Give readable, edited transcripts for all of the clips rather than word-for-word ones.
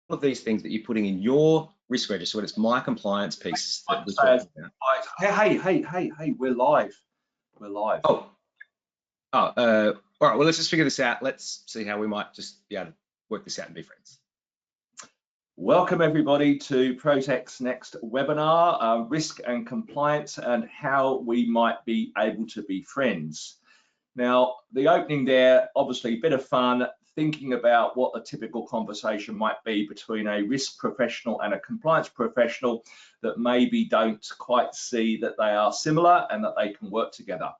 of these things that you're putting in your risk register, when it's my compliance piece that we're talking about. Hey, we're live. We're live. All right, well, let's just figure this out. Let's see how we might just be able to work this out and be friends. Welcome everybody to Protecht's next webinar, risk and compliance and how we might be able to be friends. Now, the opening there, obviously a bit of fun, thinking about what a typical conversation might be between a risk professional and a compliance professional that maybe don't quite see that they are similar and that they can work together.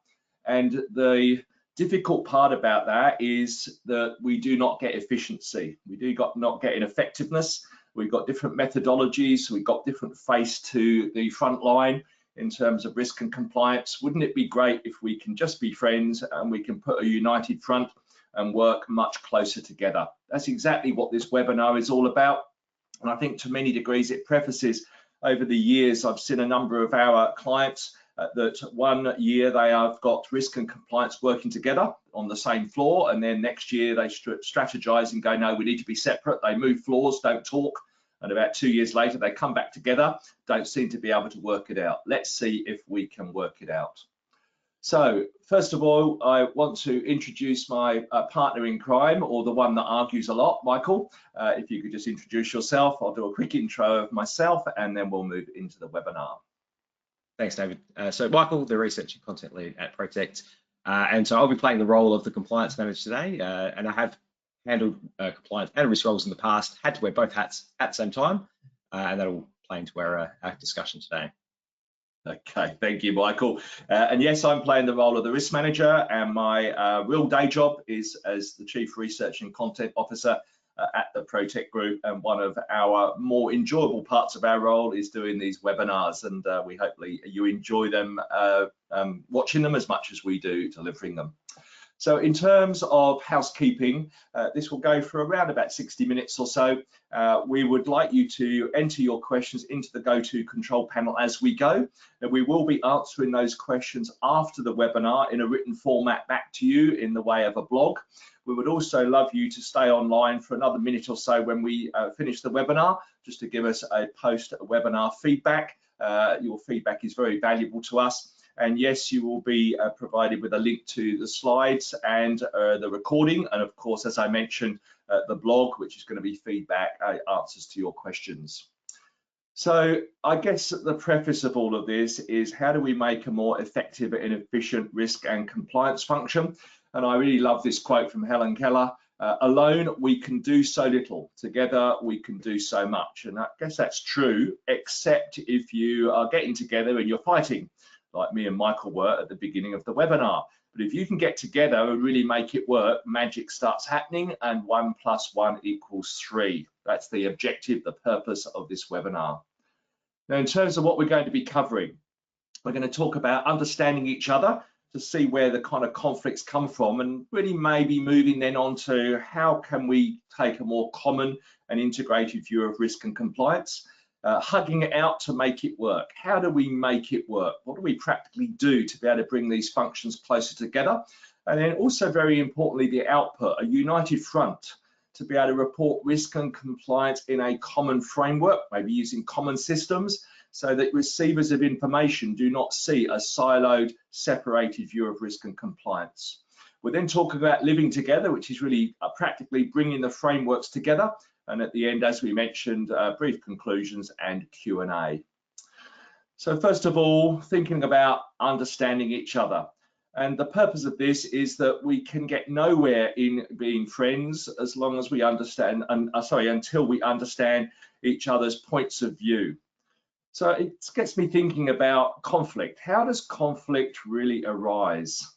And the difficult part about that is that we do not get efficiency. We do not get effectiveness. We've got different methodologies. We've got different face to the front line in terms of risk and compliance. Wouldn't it be great if we can just be friends and we can put a united front and work much closer together? That's exactly what this webinar is all about. And I think to many degrees it prefaces, over the years, I've seen a number of our clients that one year they have got risk and compliance working together on the same floor, and then next year they strategize and go, no, we need to be separate. They move floors, don't talk, and about 2 years later they come back together, don't seem to be able to work it out. Let's see if we can work it out. So first of all, I want to introduce my partner in crime, or the one that argues a lot, Michael. If you could just introduce yourself. I'll do a quick intro of myself and then we'll move into the webinar. Thanks, David. So Michael, the research and content lead at Protecht. And so I'll be playing the role of the compliance manager today. And I have handled compliance and risk roles in the past, had to wear both hats at the same time. And that'll play into our discussion today. Okay, thank you, Michael. And yes, I'm playing the role of the risk manager, and my real day job is as the Chief Research and Content Officer at the Protecht Group, and one of our more enjoyable parts of our role is doing these webinars, and we hopefully you enjoy them, watching them as much as we do delivering them. So in terms of housekeeping, this will go for around about 60 minutes or so. We would like you to enter your questions into the GoTo control panel as we go. And we will be answering those questions after the webinar in a written format back to you in the way of a blog. We would also love you to stay online for another minute or so when we finish the webinar, just to give us a post-webinar feedback. Your feedback is very valuable to us. And yes, you will be provided with a link to the slides and the recording. And of course, as I mentioned, the blog, which is going to be feedback, answers to your questions. So I guess the preface of all of this is, how do we make a more effective and efficient risk and compliance function? And I really love this quote from Helen Keller: alone we can do so little, together we can do so much. And I guess that's true, except if you are getting together and you're fighting, like me and Michael were at the beginning of the webinar. But if you can get together and really make it work, magic starts happening, and 1 + 1 = 3. That's the objective, the purpose of this webinar. Now, in terms of what we're going to be covering, we're going to talk about understanding each other to see where the kind of conflicts come from, and really maybe moving then on to how can we take a more common and integrated view of risk and compliance. Hugging it out to make it work. How do we make it work? What do we practically do to be able to bring these functions closer together? And then also, very importantly, the output, a united front to be able to report risk and compliance in a common framework, maybe using common systems, so that receivers of information do not see a siloed, separated view of risk and compliance. We're then talking about living together, which is really practically bringing the frameworks together. And at the end, as we mentioned, brief conclusions and Q&A. So first of all, thinking about understanding each other. And the purpose of this is that we can get nowhere in being friends as long as we understand, until we understand each other's points of view. So it gets me thinking about conflict. How does conflict really arise?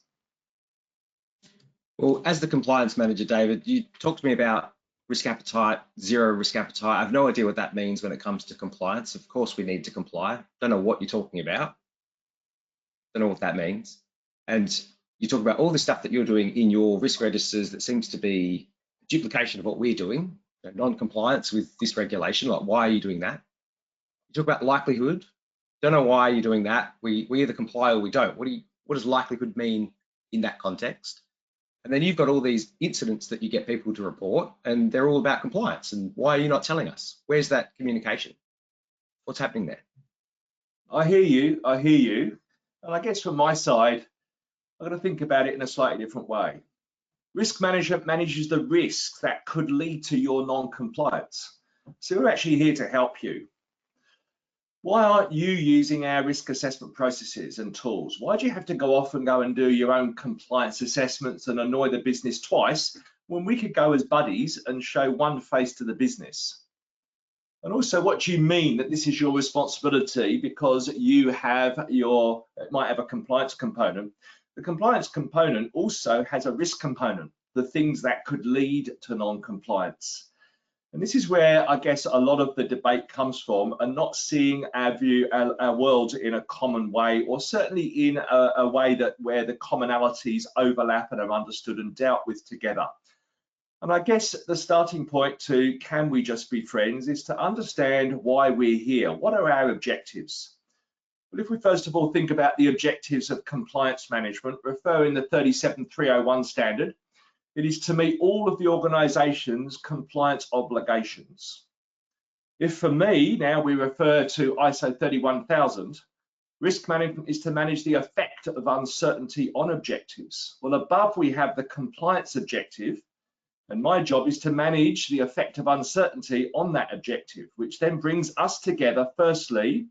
Well, as the compliance manager, David, you talked to me about risk appetite, zero risk appetite. I have no idea what that means when it comes to compliance. Of course, we need to comply. Don't know what you're talking about. Don't know what that means. And you talk about all the stuff that you're doing in your risk registers that seems to be a duplication of what we're doing, non-compliance with this regulation. Like, why are you doing that? You talk about likelihood. Don't know why you're doing that. We either comply or we don't. What does likelihood mean in that context? And then you've got all these incidents that you get people to report, and they're all about compliance. And why are you not telling us? Where's that communication? What's happening there? I hear you. And I guess from my side, I've got to think about it in a slightly different way. Risk management manages the risks that could lead to your non-compliance. So we're actually here to help you. Why aren't you using our risk assessment processes and tools? Why do you have to go off and go and do your own compliance assessments and annoy the business twice when we could go as buddies and show one face to the business? And also, what do you mean that this is your responsibility because you have it might have a compliance component. The compliance component also has a risk component, the things that could lead to non-compliance. And this is where I guess a lot of the debate comes from, and not seeing our world in a common way, or certainly in a way where the commonalities overlap and are understood and dealt with together. And I guess the starting point to can we just be friends is to understand why we're here. What are our objectives? Well, if we first of all think about the objectives of compliance management, referring the 37301 standard, it is to meet all of the organisation's compliance obligations. If for me, now we refer to ISO 31000, risk management is to manage the effect of uncertainty on objectives. Well, above we have the compliance objective, and my job is to manage the effect of uncertainty on that objective, which then brings us together, firstly,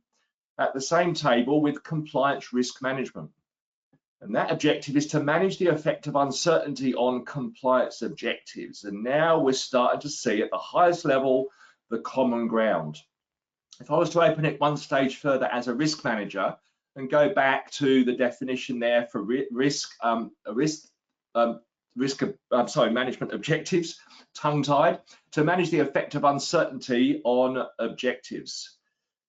at the same table with compliance risk management. And that objective is to manage the effect of uncertainty on compliance objectives. And now we're starting to see at the highest level the common ground. If I was to open it one stage further as a risk manager and go back to the definition there for management objectives, tongue-tied, to manage the effect of uncertainty on objectives.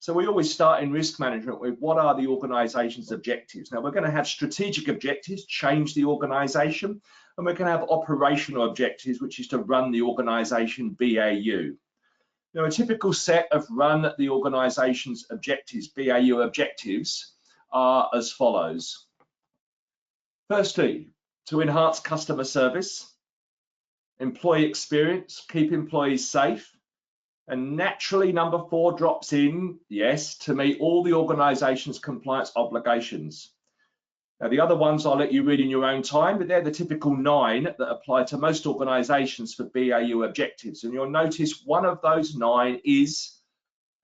So we always start in risk management with what are the organisation's objectives. Now we're going to have strategic objectives, change the organisation, and we're going to have operational objectives, which is to run the organisation BAU. Now a typical set of run the organisation's objectives, BAU objectives, are as follows. Firstly, to enhance customer service, employee experience, keep employees safe, and naturally, number 4 drops in, yes, to meet all the organisation's compliance obligations. Now, the other ones I'll let you read in your own time, but they're the typical 9 that apply to most organisations for BAU objectives. And you'll notice one of those 9 is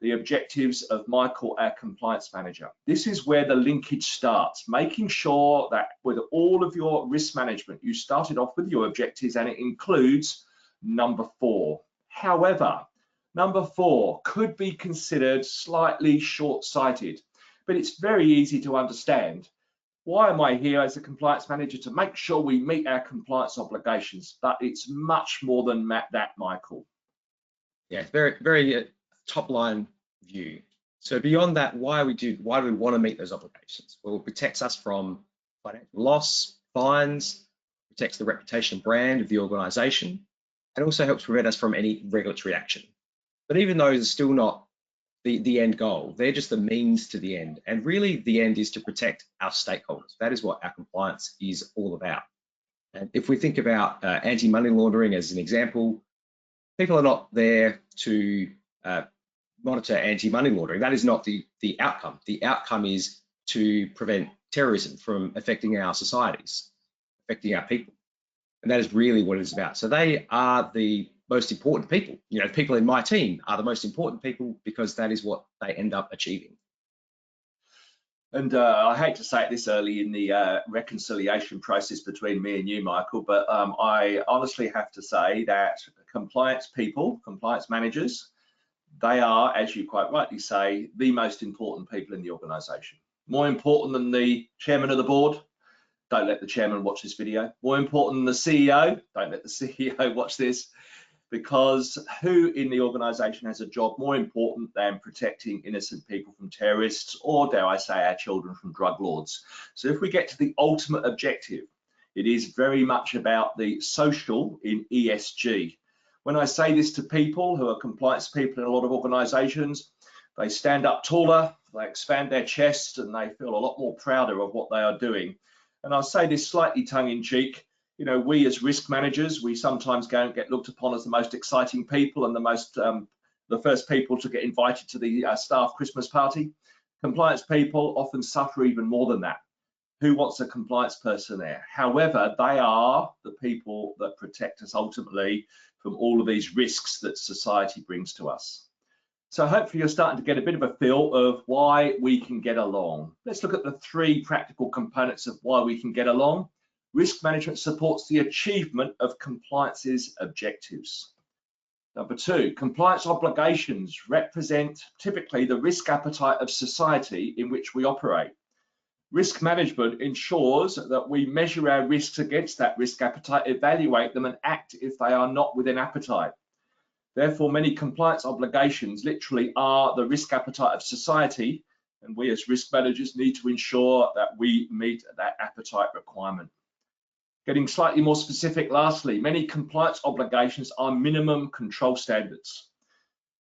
the objectives of Michael, our compliance manager. This is where the linkage starts, making sure that with all of your risk management, you started off with your objectives and it includes number 4. However, number 4 could be considered slightly short-sighted, but it's very easy to understand. Why am I here as a compliance manager? To make sure we meet our compliance obligations, but it's much more than that, Michael. Yeah, very top-line view. So beyond that, why do we want to meet those obligations? Well, it protects us from financial loss, fines, protects the reputation and brand of the organisation, and also helps prevent us from any regulatory action. But even those are still not the end goal. They're just the means to the end. And really the end is to protect our stakeholders. That is what our compliance is all about. And if we think about anti-money laundering as an example, people are not there to monitor anti-money laundering. That is not the outcome. The outcome is to prevent terrorism from affecting our societies, affecting our people. And that is really what it's about. So they are the most important people. You know, people in my team are the most important people because that is what they end up achieving. And I hate to say it this early in the reconciliation process between me and you, Michael, but I honestly have to say that compliance people, compliance managers, they are, as you quite rightly say, the most important people in the organisation. More important than the chairman of the board. Don't let the chairman watch this video. More important than the CEO. Don't let the CEO watch this. Because who in the organisation has a job more important than protecting innocent people from terrorists, or dare I say our children from drug lords? So if we get to the ultimate objective, it is very much about the social in ESG. When I say this to people who are compliance people in a lot of organisations, they stand up taller, they expand their chest, and they feel a lot more prouder of what they are doing. And I'll say this slightly tongue-in-cheek, You know, we as risk managers, we sometimes get looked upon as the most exciting people and the first people to get invited to the staff Christmas party. Compliance people often suffer even more than that. Who wants a compliance person there? However, they are the people that protect us ultimately from all of these risks that society brings to us. So hopefully you're starting to get a bit of a feel of why we can get along. Let's look at the 3 practical components of why we can get along. Risk management supports the achievement of compliance's objectives. Number 2, compliance obligations represent typically the risk appetite of society in which we operate. Risk management ensures that we measure our risks against that risk appetite, evaluate them, and act if they are not within appetite. Therefore, many compliance obligations literally are the risk appetite of society, and we as risk managers need to ensure that we meet that appetite requirement. Getting slightly more specific, lastly, many compliance obligations are minimum control standards.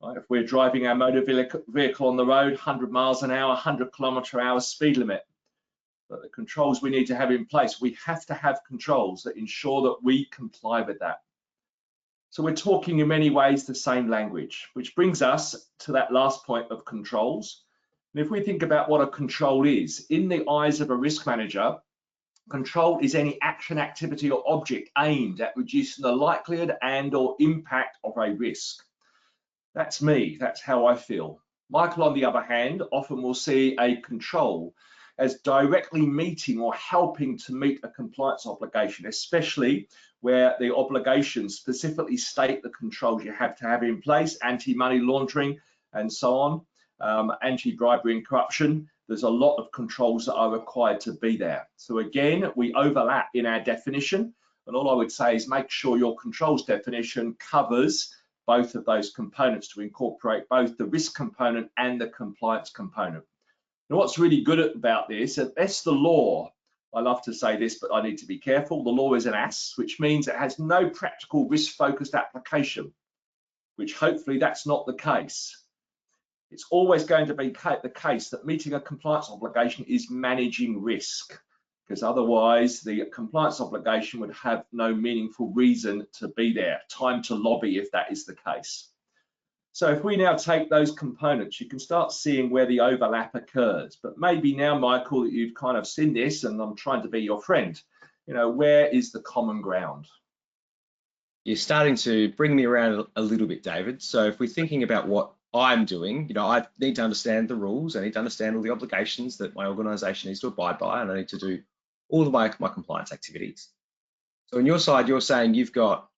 Right? If we're driving our motor vehicle on the road, 100 miles an hour, 100 km/h speed limit, but the controls we need to have in place, we have to have controls that ensure that we comply with that. So we're talking in many ways the same language, which brings us to that last point of controls. And if we think about what a control is, in the eyes of a risk manager, control is any action, activity, or object aimed at reducing the likelihood and/or impact of a risk. That's me, that's how I feel. Michael, on the other hand, often will see a control as directly meeting or helping to meet a compliance obligation, especially where the obligations specifically state the controls you have to have in place, anti-money laundering and so on, anti-bribery and corruption. There's a lot of controls that are required to be there. So again, we overlap in our definition, and all I would say is make sure your controls definition covers both of those components to incorporate both the risk component and the compliance component. Now, what's really good about this, that's the law. I love to say this, but I need to be careful. The law is an ass, which means it has no practical risk-focused application, which hopefully that's not the case. It's always going to be the case that meeting a compliance obligation is managing risk, because otherwise the compliance obligation would have no meaningful reason to be there, time to lobby if that is the case. So if we now take those components, you can start seeing where the overlap occurs. But maybe now, Michael, that you've kind of seen this and I'm trying to be your friend, you know, where is the common ground? You're starting to bring me around a little bit, David. So if we're thinking about what I'm doing, you know, I need to understand the rules. I need to understand all the obligations that my organisation needs to abide by, and I need to do all of my compliance activities. So on your side, you're saying you've got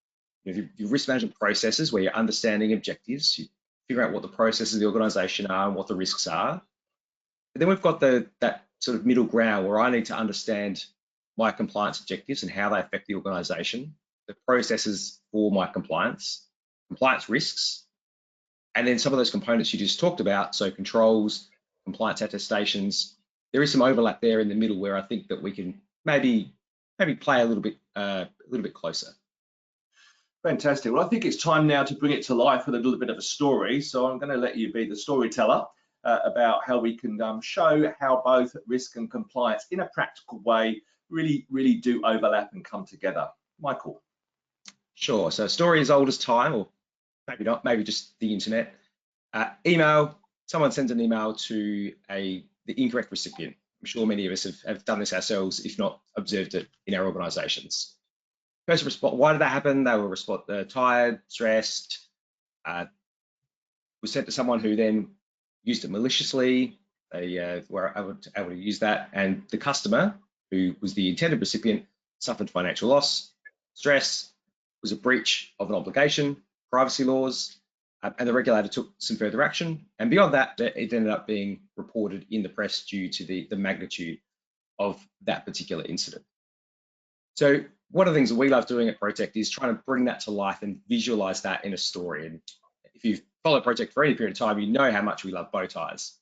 your risk management processes where you're understanding objectives, you figure out what the processes of the organisation are and what the risks are. But then we've got that sort of middle ground where I need to understand my compliance objectives and how they affect the organisation, the processes for my compliance risks, and then some of those components you just talked about, so controls, compliance attestations. There is some overlap there in the middle where I think that we can maybe play a little bit closer. Fantastic. Well, I think it's time now to bring it to life with a little bit of a story. So I'm going to let you be the storyteller about how we can show how both risk and compliance in a practical way really do overlap and come together. Michael. Sure. So a story as old as time, or maybe not, maybe just the internet. Email, someone sends an email to the incorrect recipient. I'm sure many of us have done this ourselves, if not observed it in our organisations. First response, why did that happen? They were tired, stressed, was sent to someone who then used it maliciously. They were able to use that, and the customer, who was the intended recipient, suffered financial loss, stress, was a breach of an obligation, privacy laws, and the regulator took some further action. And beyond that, it ended up being reported in the press due to the magnitude of that particular incident. So one of the things that we love doing at Protecht is trying to bring that to life and visualize that in a story. And if you've followed Protecht for any period of time, you know how much we love bow ties.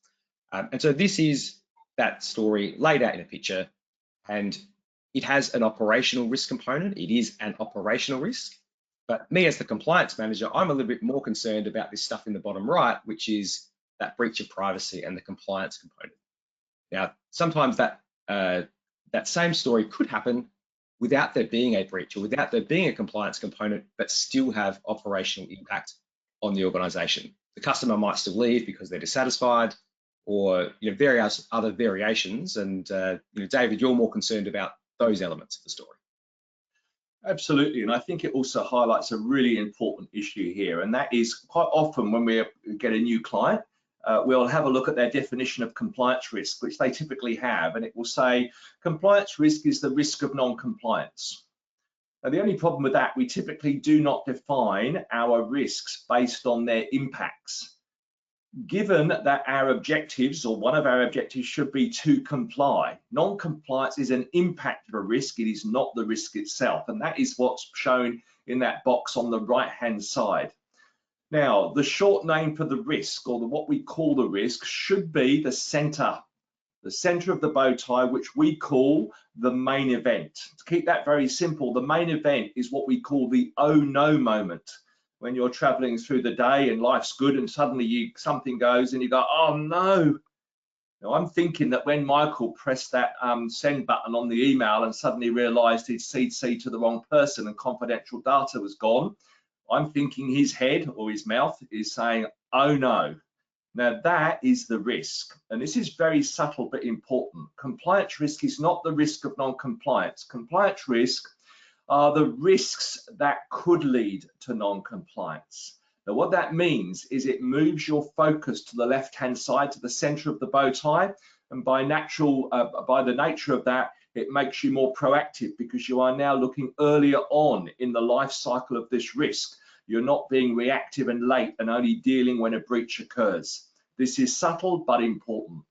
And so this is that story laid out in a picture, and it has an operational risk component. It is an operational risk. But me as the compliance manager, I'm a little bit more concerned about this stuff in the bottom right, which is that breach of privacy and the compliance component. Now, sometimes that same story could happen without there being a breach or without there being a compliance component, but still have operational impact on the organization. The customer might still leave because they're dissatisfied, or various other variations. And David, you're more concerned about those elements of the story. Absolutely, and I think it also highlights a really important issue here, and that is quite often when we get a new client, we'll have a look at their definition of compliance risk, which they typically have, and it will say compliance risk is the risk of non-compliance. Now, the only problem with that, we typically do not define our risks based on their impacts. Given that our objectives, or one of our objectives, should be to comply, non-compliance is an impact of a risk, it is not the risk itself, and that is what's shown in that box on the right-hand side. Now, the short name for the risk, or what we call the risk, should be the center of the bow tie, which we call the main event. To keep that very simple, the main event is what we call the oh no moment. When you're traveling through the day and life's good and suddenly something goes and you go, oh no. Now, I'm thinking that when Michael pressed that send button on the email and suddenly realized he'd CC to the wrong person and confidential data was gone, I'm thinking his head or his mouth is saying, oh no. Now, that is the risk, and this is very subtle but important. Compliance risk is not the risk of non-compliance. Compliance risk are the risks that could lead to non-compliance. Now, what that means is it moves your focus to the left-hand side, to the center of the bow tie, and by the nature of that, it makes you more proactive because you are now looking earlier on in the life cycle of this risk. You're not being reactive and late and only dealing when a breach occurs. This is subtle but important.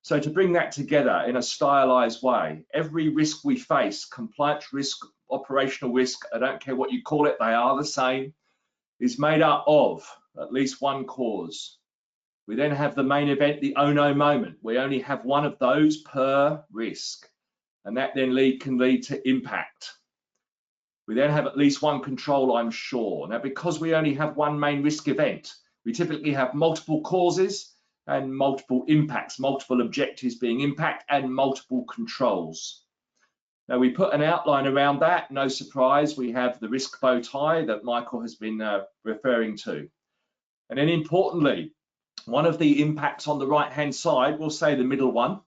So to bring that together in a stylized way, every risk we face, compliance risk, operational risk, I don't care what you call it, they are the same, is made up of at least one cause. We then have the main event, the oh no moment. We only have one of those per risk, and that then can lead to impact. We then have at least one control, I'm sure. Now, because we only have one main risk event, we typically have multiple causes and multiple impacts, multiple objectives being impact and multiple controls. Now, we put an outline around that, no surprise, we have the risk bow tie that Michael has been referring to. And then importantly, one of the impacts on the right-hand side, we'll say the middle one,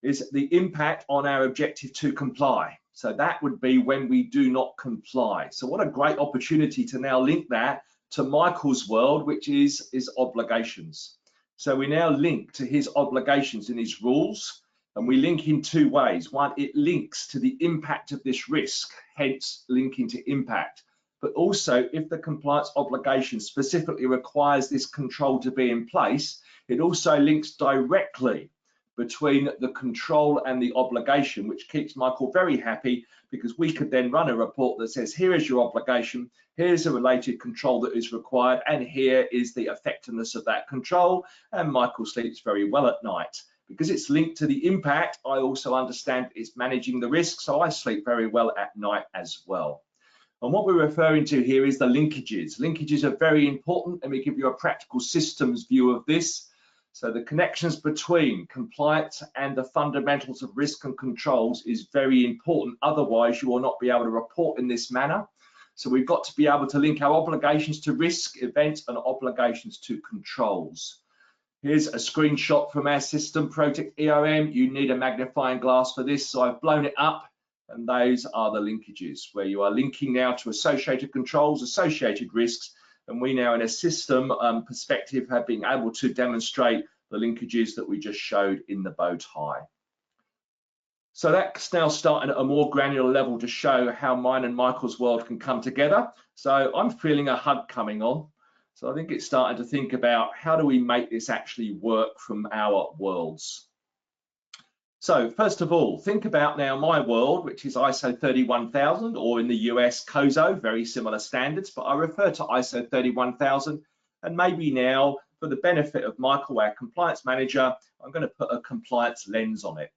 is the impact on our objective to comply. So that would be when we do not comply. So what a great opportunity to now link that to Michael's world, which is obligations. So we now link to his obligations and his rules, and we link in two ways. One, it links to the impact of this risk, hence linking to impact. But also, if the compliance obligation specifically requires this control to be in place, it also links directly between the control and the obligation, which keeps Michael very happy because we could then run a report that says, here is your obligation, here's a related control that is required, and here is the effectiveness of that control, and Michael sleeps very well at night. Because it's linked to the impact, I also understand it's managing the risk, so I sleep very well at night as well. And what we're referring to here is the linkages. Linkages are very important. Let me give you a practical systems view of this. So the connections between compliance and the fundamentals of risk and controls is very important. Otherwise, you will not be able to report in this manner. So we've got to be able to link our obligations to risk, events, and obligations to controls. Here's a screenshot from our system, Protecht ERM. You need a magnifying glass for this, so I've blown it up, and those are the linkages, where you are linking now to associated controls, associated risks, and we now in a system perspective have been able to demonstrate the linkages that we just showed in the bow tie. So that's now starting at a more granular level to show how mine and Michael's world can come together. So I'm feeling a hug coming on. So I think it's starting to think about how do we make this actually work from our worlds. So first of all, think about now my world, which is ISO 31000, or in the US, COSO, very similar standards, but I refer to ISO 31000. And maybe now, for the benefit of Michael, our compliance manager, I'm going to put a compliance lens on it.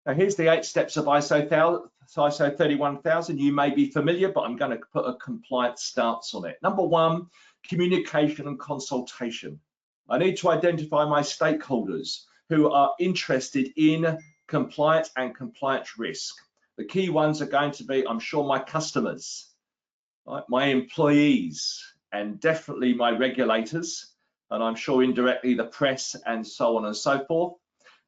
Now here's the 8 steps of ISO 31000. You may be familiar, but I'm going to put a compliance stance on it. Number 1, communication and consultation. I need to identify my stakeholders who are interested in compliance and compliance risk. The key ones are going to be, I'm sure, my customers, right, my employees, and definitely my regulators, and I'm sure indirectly the press and so on and so forth.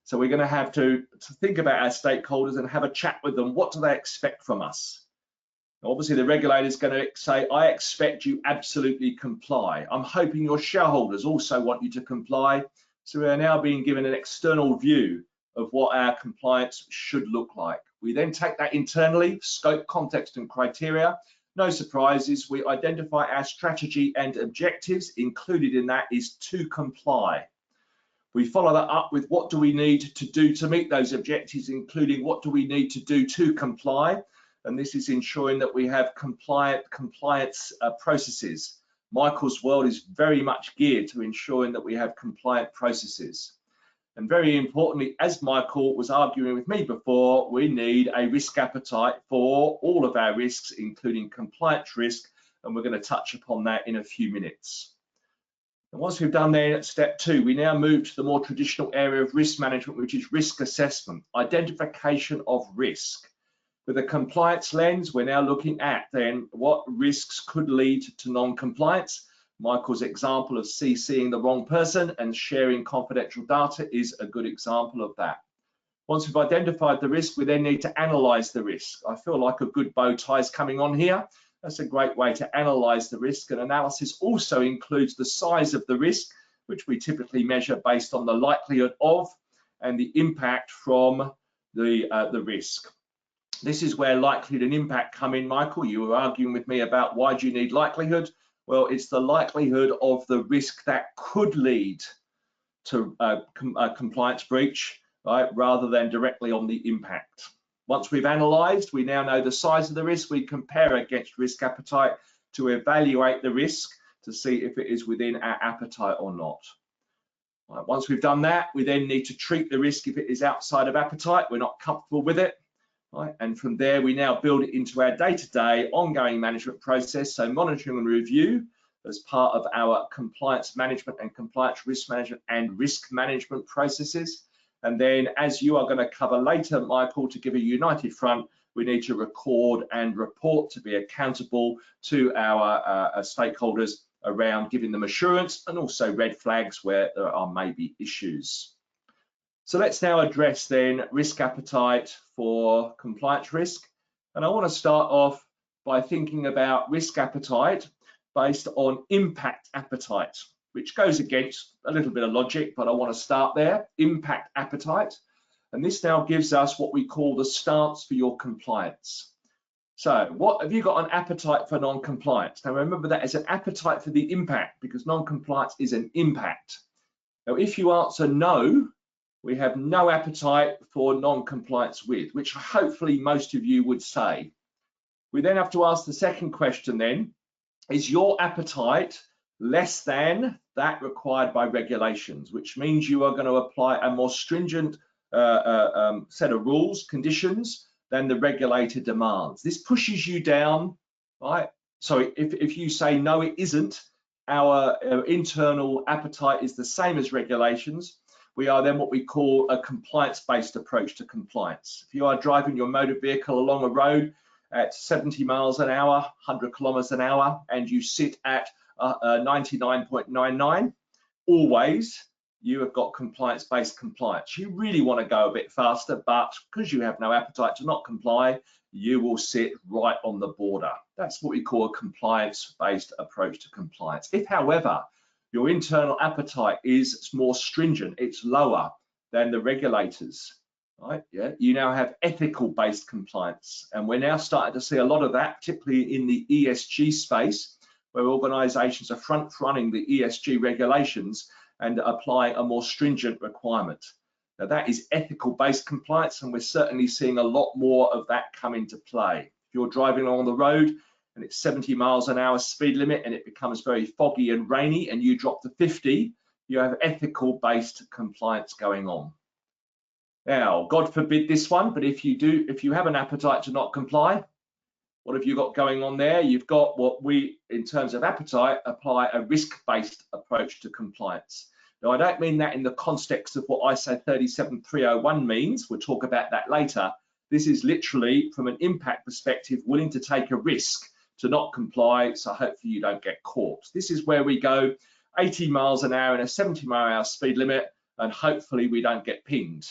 So we're going to have to think about our stakeholders and have a chat with them. What do they expect from us? Obviously, the regulator is going to say, I expect you absolutely comply. I'm hoping your shareholders also want you to comply. So we are now being given an external view of what our compliance should look like. We then take that internally, scope, context, and criteria. No surprises, we identify our strategy and objectives. Included in that is to comply. We follow that up with what do we need to do to meet those objectives, including what do we need to do to comply. And this is ensuring that we have compliance processes. Michael's world is very much geared to ensuring that we have compliant processes. And very importantly, as Michael was arguing with me before, we need a risk appetite for all of our risks, including compliance risk, and we're going to touch upon that in a few minutes. And once we've done that, step 2, we now move to the more traditional area of risk management, which is risk assessment, identification of risk. With a compliance lens, we're now looking at then what risks could lead to non-compliance. Michael's example of CCing the wrong person and sharing confidential data is a good example of that. Once we've identified the risk, we then need to analyze the risk. I feel like a good bow tie is coming on here. That's a great way to analyze the risk, and analysis also includes the size of the risk, which we typically measure based on the likelihood of and the impact from the risk. This is where likelihood and impact come in, Michael. You were arguing with me about why do you need likelihood? Well, it's the likelihood of the risk that could lead to a compliance breach, right, rather than directly on the impact. Once we've analysed, we now know the size of the risk. We compare against risk appetite to evaluate the risk to see if it is within our appetite or not. Right, once we've done that, we then need to treat the risk if it is outside of appetite. We're not comfortable with it. Right, and from there, we now build it into our day-to-day ongoing management process. So monitoring and review as part of our compliance management and compliance risk management and risk management processes. And then, as you are going to cover later, Michael, to give a united front, we need to record and report to be accountable to our stakeholders around giving them assurance and also red flags where there are maybe issues. So let's now address then risk appetite for compliance risk. And I want to start off by thinking about risk appetite based on impact appetite, which goes against a little bit of logic, but I want to start there, impact appetite. And this now gives us what we call the stance for your compliance. So what have you got an appetite for non-compliance? Now remember that as an appetite for the impact, because non-compliance is an impact. Now if you answer no, we have no appetite for non-compliance with, which hopefully most of you would say. We then have to ask the second question then, is your appetite less than that required by regulations, which means you are going to apply a more stringent set of rules, conditions than the regulator demands. This pushes you down, right? So if you say no, it isn't, our internal appetite is the same as regulations. We are then what we call a compliance-based approach to compliance. If you are driving your motor vehicle along a road at 70 miles an hour, 100 kilometers an hour, and you sit at 99.99, always you have got compliance-based compliance. You really want to go a bit faster, but because you have no appetite to not comply, you will sit right on the border. That's what we call a compliance-based approach to compliance. If, however, your internal appetite is more stringent, it's lower than the regulators, right? Yeah, you now have ethical-based compliance, and we're now starting to see a lot of that, particularly in the ESG space, where organisations are front-running the ESG regulations and applying a more stringent requirement. Now that is ethical-based compliance, and we're certainly seeing a lot more of that come into play. If you're driving along the road and it's 70 miles an hour speed limit and it becomes very foggy and rainy and you drop to 50, you have ethical-based compliance going on. Now, God forbid this one, but if you have an appetite to not comply, what have you got going on there? You've got what we, in terms of appetite, apply a risk-based approach to compliance. Now, I don't mean that in the context of what ISO 37301 means. We'll talk about that later. This is literally, from an impact perspective, willing to take a risk to not comply, so hopefully you don't get caught. This is where we go 80 miles an hour in a 70-mile-an-hour speed limit, and hopefully we don't get pinged.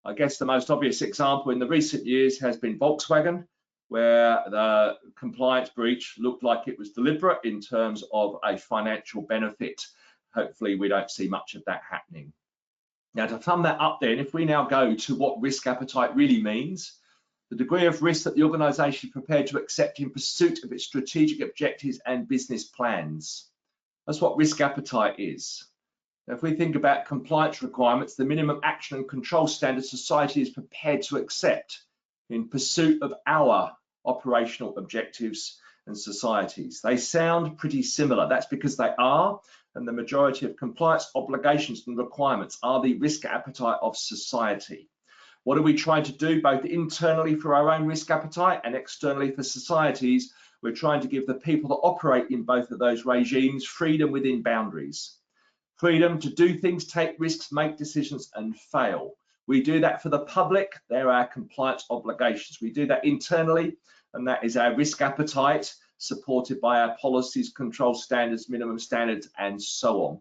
I guess the most obvious example in the recent years has been Volkswagen, where the compliance breach looked like it was deliberate in terms of a financial benefit. Hopefully we don't see much of that happening. Now, to sum that up then, if we now go to what risk appetite really means, the degree of risk that the organisation is prepared to accept in pursuit of its strategic objectives and business plans. That's what risk appetite is. Now, if we think about compliance requirements, the minimum action and control standards society is prepared to accept in pursuit of our operational objectives and societies. They sound pretty similar. That's because they are, and the majority of compliance obligations and requirements are the risk appetite of society. What are we trying to do both internally for our own risk appetite and externally for societies? We're trying to give the people that operate in both of those regimes freedom within boundaries. Freedom to do things, take risks, make decisions and fail. We do that for the public. They're our compliance obligations. We do that internally, and that is our risk appetite, supported by our policies, control standards, minimum standards, and so on.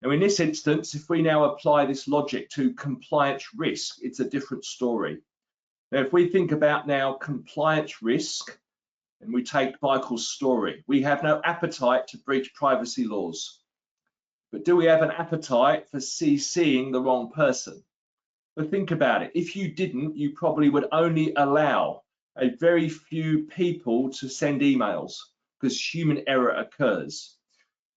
Now, in this instance, if we now apply this logic to compliance risk, it's a different story. Now, if we think about now compliance risk, and we take Michael's story, we have no appetite to breach privacy laws. But do we have an appetite for CCing the wrong person? But think about it. If you didn't, you probably would only allow a very few people to send emails because human error occurs.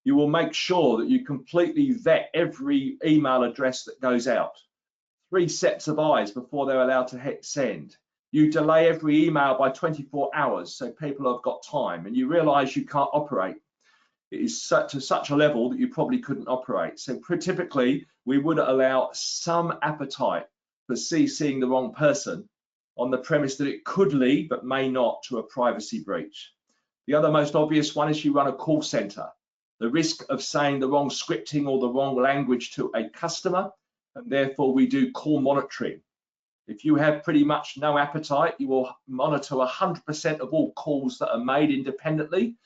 You will make sure that you completely vet every email address that goes out. 3 sets of eyes before they're allowed to hit send. You delay every email by 24 hours so people have got time, and you realize you can't operate. It is to such a level that you probably couldn't operate. So typically, we would allow some appetite for CCing the wrong person on the premise that it could lead, but may not, to a privacy breach. The other most obvious one is you run a call center. The risk of saying the wrong scripting or the wrong language to a customer, and therefore we do call monitoring. If you have pretty much no appetite, you will monitor 100% of all calls that are made independently.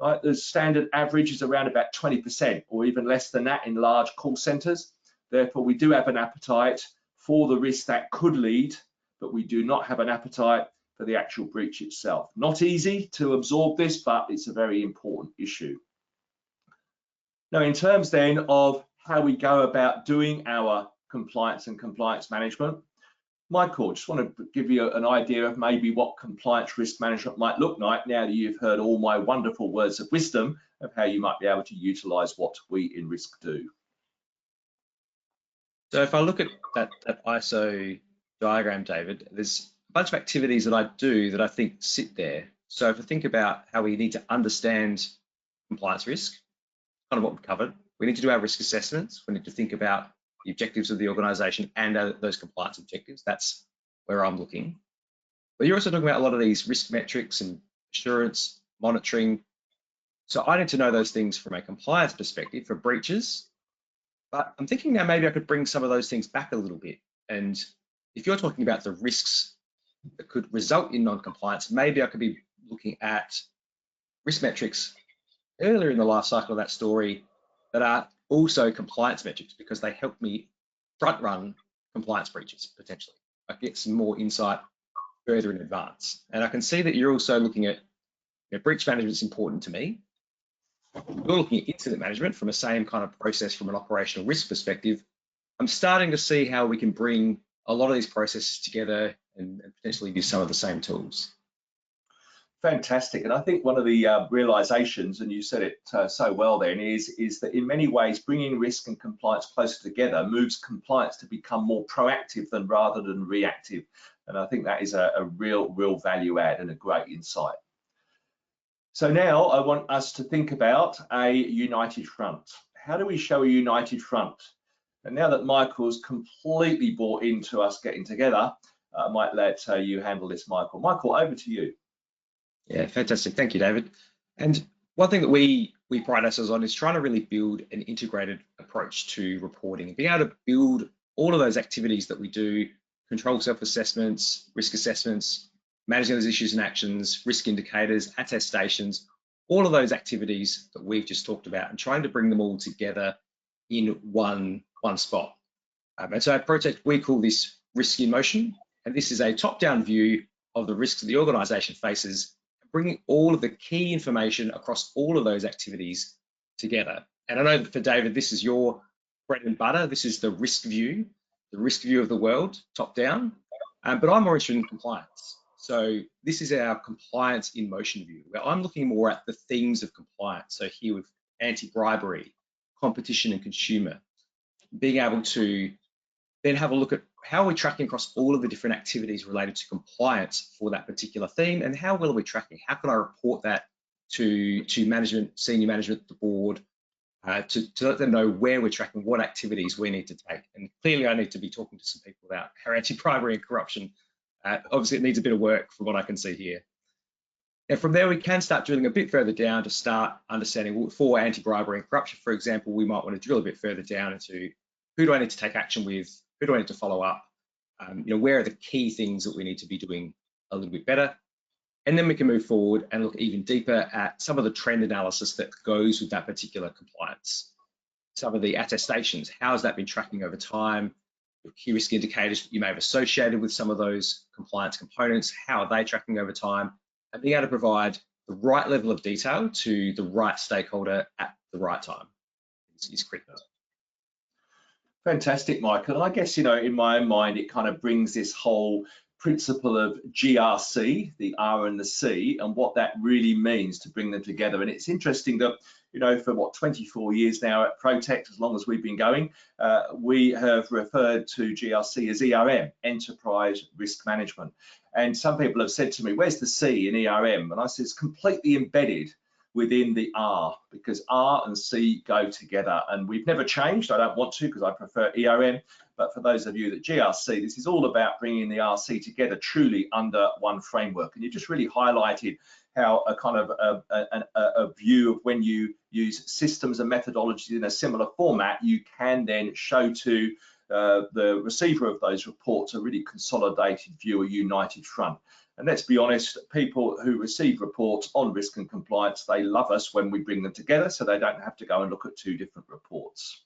Right? The standard average is around about 20% or even less than that in large call centers. Therefore, we do have an appetite for the risk that could lead, but we do not have an appetite for the actual breach itself. Not easy to absorb this, but it's a very important issue. Now, in terms then of how we go about doing our compliance and compliance management, Michael, just want to give you an idea of maybe what compliance risk management might look like now that you've heard all my wonderful words of wisdom of how you might be able to utilize what we in risk do. So if I look at that ISO diagram, David, there's a bunch of activities that I do that I think sit there. So if I think about how we need to understand compliance risk, kind of what we've covered, we need to do our risk assessments. We need to think about the objectives of the organisation and those compliance objectives. That's where I'm looking. But you're also talking about a lot of these risk metrics and assurance, monitoring. So I need to know those things from a compliance perspective for breaches. But I'm thinking now maybe I could bring some of those things back a little bit. And if you're talking about the risks that could result in non-compliance, maybe I could be looking at risk metrics earlier in the life cycle of that story that are also compliance metrics because they help me front run compliance breaches potentially. I get some more insight further in advance. And I can see that you're also looking at breach management is important to me. You're looking at incident management from the same kind of process from an operational risk perspective. I'm starting to see how we can bring a lot of these processes together and potentially use some of the same tools. Fantastic. And I think one of the realizations, and you said it so well then, is that in many ways bringing risk and compliance closer together moves compliance to become more proactive rather than reactive. And I think that is a real value add and a great insight. So now I want us to think about a united front. How do we show a united front? And now that Michael's completely bought into us getting together, I might let you handle this, Michael. Michael, over to you. Yeah, fantastic. Thank you, David. And one thing that we pride ourselves on is trying to really build an integrated approach to reporting and being able to build all of those activities that we do control self-assessments, risk assessments, managing those issues and actions, risk indicators, attestations, all of those activities that we've just talked about, and trying to bring them all together in one spot. And so at Protecht, we call this risk in motion, and this is a top-down view of the risks that the organisation faces, bringing all of the key information across all of those activities together. And I know that for David, this is your bread and butter. This is the risk view of the world, top down. But I'm more interested in compliance. So this is our compliance in motion view, where I'm looking more at the themes of compliance. So here with anti-bribery, competition and consumer, being able to then have a look at how we're tracking across all of the different activities related to compliance for that particular theme, and how well are we tracking? How can I report that to management, senior management, the board, to let them know where we're tracking, what activities we need to take. And clearly I need to be talking to some people about our anti-bribery and corruption. Obviously it needs a bit of work from what I can see here. And from there we can start drilling a bit further down to start understanding for anti-bribery and corruption, for example, we might want to drill a bit further down into who do I need to take action with, who do I need to follow up, where are the key things that we need to be doing a little bit better. And then we can move forward and look even deeper at some of the trend analysis that goes with that particular compliance. Some of the attestations, how has that been tracking over time? The key risk indicators that you may have associated with some of those compliance components, how are they tracking over time? And being able to provide the right level of detail to the right stakeholder at the right time is critical. Fantastic, Michael. And I guess, in my own mind, it kind of brings this whole principle of GRC, the R and the C, and what that really means to bring them together. And it's interesting that, for 24 years now at Protecht, as long as we've been going, we have referred to GRC as ERM, Enterprise Risk Management. And some people have said to me, where's the C in ERM? And I said, it's completely embedded within the R, because R and C go together, and we've never changed. I don't want to, because I prefer ERM, but for those of you that GRC, this is all about bringing the RC together truly under one framework. And you just really highlighted how a kind of a view of when you use systems and methodologies in a similar format, you can then show to the receiver of those reports a really consolidated view, a united front. And let's be honest, people who receive reports on risk and compliance, they love us when we bring them together, so they don't have to go and look at two different reports.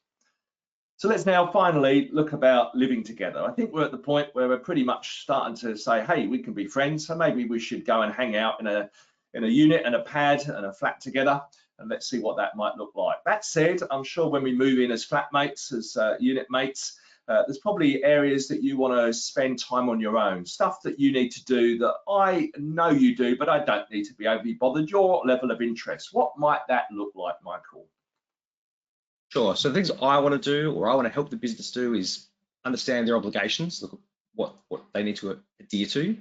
So let's now finally look about living together. I think we're at the point where we're pretty much starting to say, hey, we can be friends, so maybe we should go and hang out in a unit and a pad and a flat together, and let's see what that might look like. That said, I'm sure when we move in as flatmates, as unit mates, there's probably areas that you want to spend time on your own, stuff that you need to do that I know you do, but I don't need to be overly bothered. Your level of interest, what might that look like, Michael? Sure. So the things I want to do, or I want to help the business do, is understand their obligations, look at what they need to adhere to,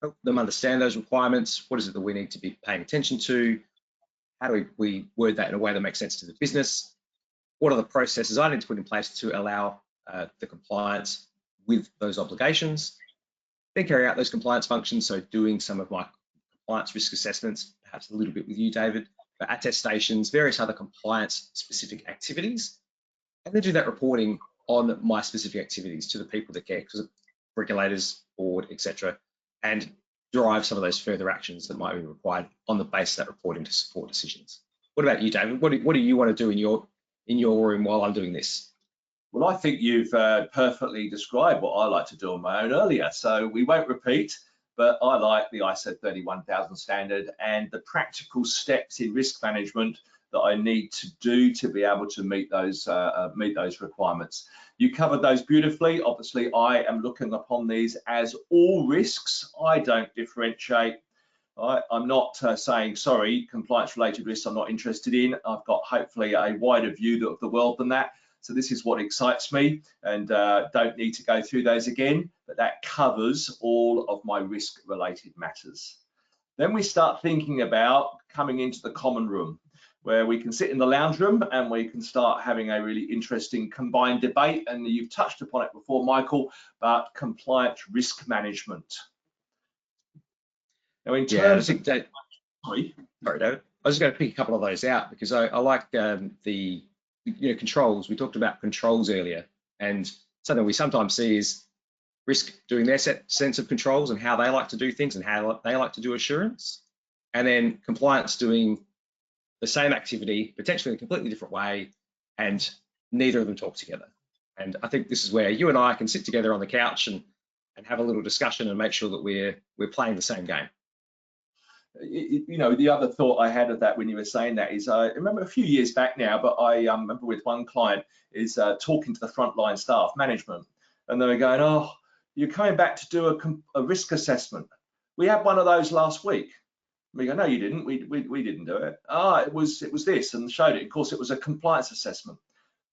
help them understand those requirements. What is it that we need to be paying attention to? How do we word that in a way that makes sense to the business? What are the processes I need to put in place to allow the compliance with those obligations? Then carry out those compliance functions, so doing some of my compliance risk assessments, perhaps a little bit with you, David, but attestations, various other compliance specific activities, and then do that reporting on my specific activities to the people that care, because regulators, board, etc., and drive some of those further actions that might be required on the basis of that reporting to support decisions. What about you, David? What do you want to do in your room while I'm doing this? Well, I think you've perfectly described what I like to do on my own earlier, so we won't repeat, but I like the ISO 31000 standard and the practical steps in risk management that I need to do to be able to meet those requirements. You covered those beautifully. Obviously, I am looking upon these as all risks. I don't differentiate. I'm not saying, sorry, compliance-related risks I'm not interested in. I've got hopefully a wider view of the world than that. So this is what excites me, and don't need to go through those again, but that covers all of my risk-related matters. Then we start thinking about coming into the common room, where we can sit in the lounge room and we can start having a really interesting combined debate. And you've touched upon it before, Michael, but compliance risk management. Now, in terms of... Sorry, David. I was just going to pick a couple of those out because I like the controls. We talked about controls earlier, and something we sometimes see is risk doing their sense of controls and how they like to do things and how they like to do assurance, and then compliance doing the same activity, potentially in a completely different way, and neither of them talk together. And I think this is where you and I can sit together on the couch and have a little discussion and make sure that we're playing the same game. You know, the other thought I had of that when you were saying that is, I remember a few years back now, but I remember with one client is talking to the frontline staff, management, and they were going, oh, you're coming back to do a risk assessment. We had one of those last week. We go, no, you didn't. We didn't do it. Ah, it was this, and showed it. Of course, it was a compliance assessment.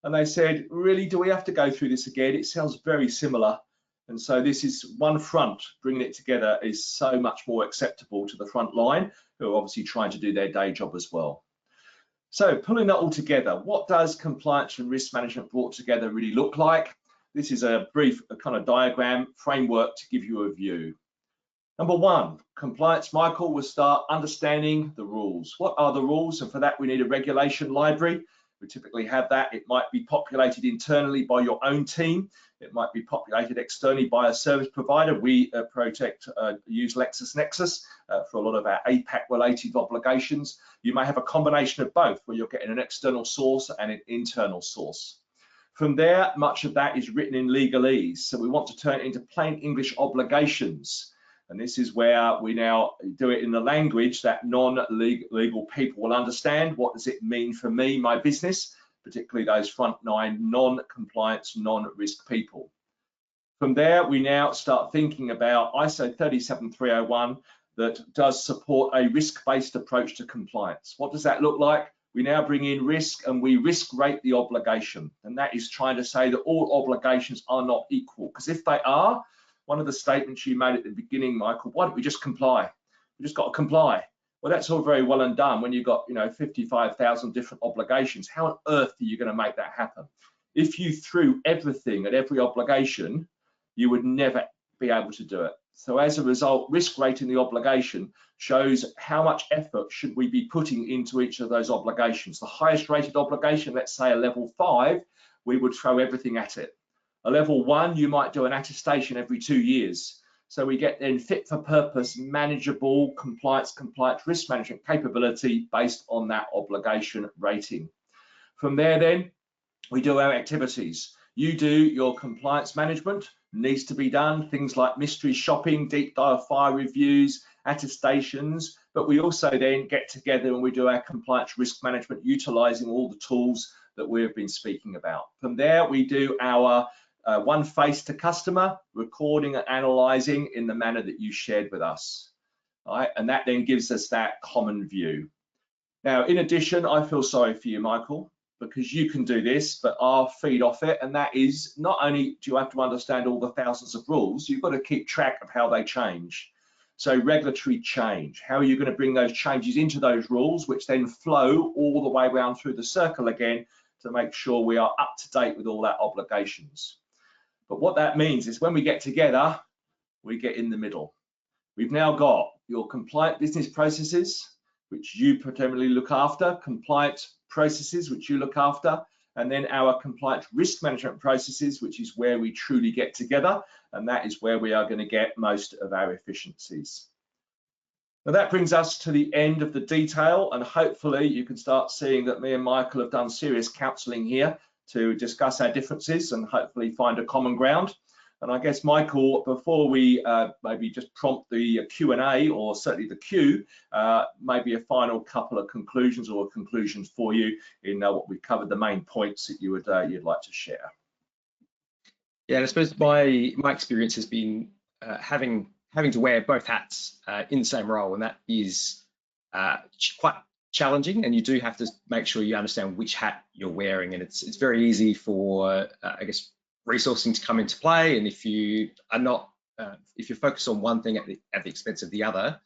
And they said, really, do we have to go through this again? It sounds very similar. And so this is one front, bringing it together is so much more acceptable to the front line, who are obviously trying to do their day job as well. So pulling that all together, what does compliance and risk management brought together really look like? This is a brief kind of diagram framework to give you a view. Number one, compliance, Michael, will start understanding the rules. What are the rules? And for that, we need a regulation library. We typically have that. It might be populated internally by your own team. It might be populated externally by a service provider. We at Protecht use LexisNexis for a lot of our APAC-related obligations. You may have a combination of both, where you're getting an external source and an internal source. From there, much of that is written in legalese. So we want to turn it into plain English obligations. And this is where we now do it in the language that non-legal people will understand. What does it mean for me, my business, particularly those frontline non-compliance, non-risk people? From there, we now start thinking about ISO 37301 that does support a risk-based approach to compliance. What does that look like? We now bring in risk and we risk rate the obligation. And that is trying to say that all obligations are not equal, because if they are, one of the statements you made at the beginning, Michael, why don't we just comply? We just got to comply. Well, that's all very well and done when you've got, 55,000 different obligations. How on earth are you going to make that happen? If you threw everything at every obligation, you would never be able to do it. So as a result, risk rating the obligation shows how much effort should we be putting into each of those obligations. The highest rated obligation, let's say a level 5, we would throw everything at it. A level 1, you might do an attestation every 2 years. So we get then fit for purpose, manageable compliance risk management capability based on that obligation rating. From there then, we do our activities. You do your compliance management, needs to be done, things like mystery shopping, deep dive fire reviews, attestations, but we also then get together and we do our compliance risk management utilizing all the tools that we've been speaking about. From there, we do our one face to customer, recording and analyzing in the manner that you shared with us. All right, and that then gives us that common view. Now, in addition, I feel sorry for you, Michael, because you can do this, but I'll feed off it. And that is, not only do you have to understand all the thousands of rules, you've got to keep track of how they change. So regulatory change, how are you going to bring those changes into those rules, which then flow all the way around through the circle again to make sure we are up to date with all our obligations. But what that means is when we get together, we get in the middle. We've now got your compliant business processes, which you predominantly look after, compliant processes, which you look after, and then our compliant risk management processes, which is where we truly get together, and that is where we are going to get most of our efficiencies. Now that brings us to the end of the detail, and hopefully you can start seeing that me and Michael have done serious counselling here to discuss our differences and hopefully find a common ground. And I guess, Michael, before we maybe just prompt the Q&A, or certainly the Q, maybe a final couple of conclusions or conclusions for you in what we've covered, the main points that you would you'd like to share. Yeah, and I suppose my experience has been having to wear both hats in the same role, and that is quite challenging, and you do have to make sure you understand which hat you're wearing. And it's very easy for I guess resourcing to come into play, and if you are not if you're focused on one thing at the expense of the other,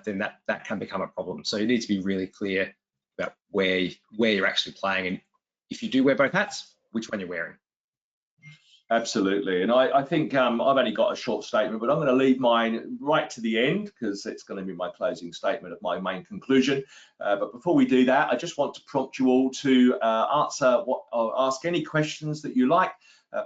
then that can become a problem. So you need to be really clear about where you're actually playing, and if you do wear both hats, which one you're wearing. Absolutely, and I think I've only got a short statement, but I'm going to leave mine right to the end because it's going to be my closing statement of my main conclusion. But before we do that, I just want to prompt you all to answer or ask any questions that you like.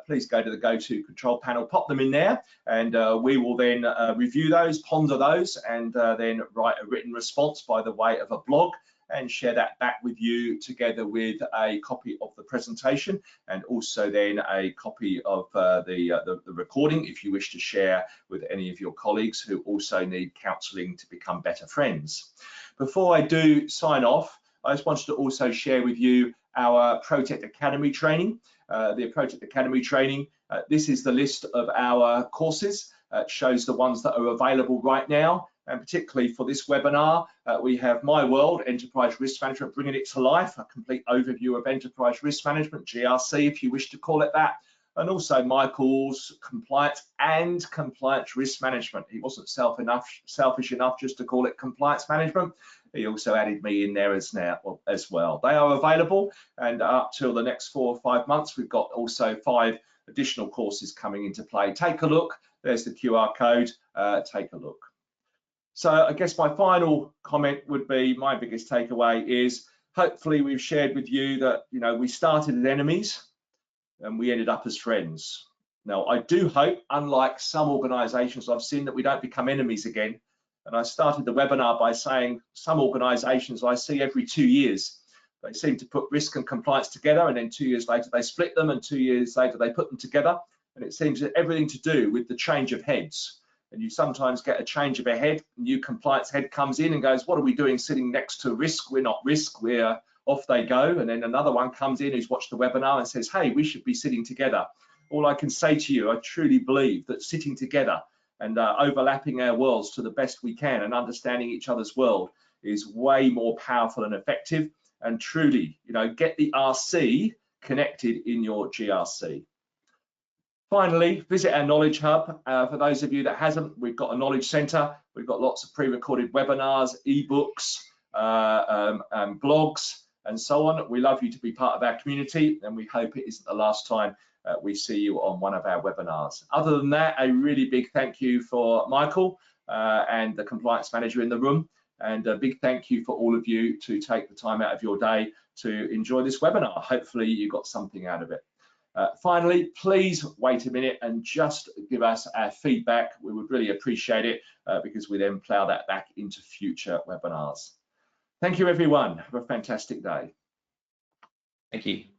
Please go to the go-to control panel, pop them in there, and we will then review those, ponder those, and then write a written response by the way of a blog and share that back with you together with a copy of the presentation and also then a copy of the recording if you wish to share with any of your colleagues who also need counselling to become better friends. Before I do sign off, I just wanted to also share with you our Protecht Academy training. The Protecht Academy training, this is the list of our courses. It shows the ones that are available right now, and particularly for this webinar, we have My World, Enterprise Risk Management, bringing it to life, a complete overview of enterprise risk management, GRC if you wish to call it that, and also Michael's compliance and compliance risk management. He wasn't selfish enough just to call it compliance management. He also added me in there as well. They are available, and up till the next 4 or 5 months, we've got also 5 additional courses coming into play. Take a look. There's the QR code. Take a look. So I guess my final comment would be, my biggest takeaway is hopefully we've shared with you that, you know, we started as enemies and we ended up as friends. Now, I do hope, unlike some organisations I've seen, that we don't become enemies again. And I started the webinar by saying some organisations I see every 2 years, they seem to put risk and compliance together, and then 2 years later they split them, and 2 years later they put them together. And it seems that everything to do with the change of heads. And you sometimes get a change of a head, a new compliance head comes in and goes, what are we doing sitting next to risk? We're not risk, we're off they go. And then another one comes in who's watched the webinar and says, hey, we should be sitting together. All I can say to you, I truly believe that sitting together and overlapping our worlds to the best we can and understanding each other's world is way more powerful and effective. And truly, you know, get the RC connected in your GRC. Finally, visit our Knowledge Hub. For those of you that hasn't, we've got a Knowledge Centre. We've got lots of pre-recorded webinars, ebooks, blogs, and so on. We love you to be part of our community, and we hope it isn't the last time we see you on one of our webinars. Other than that, a really big thank you for Michael and the compliance manager in the room, and a big thank you for all of you to take the time out of your day to enjoy this webinar. Hopefully you got something out of it. Finally, please wait a minute and just give us our feedback. We would really appreciate it because we then plough that back into future webinars. Thank you, everyone. Have a fantastic day. Thank you.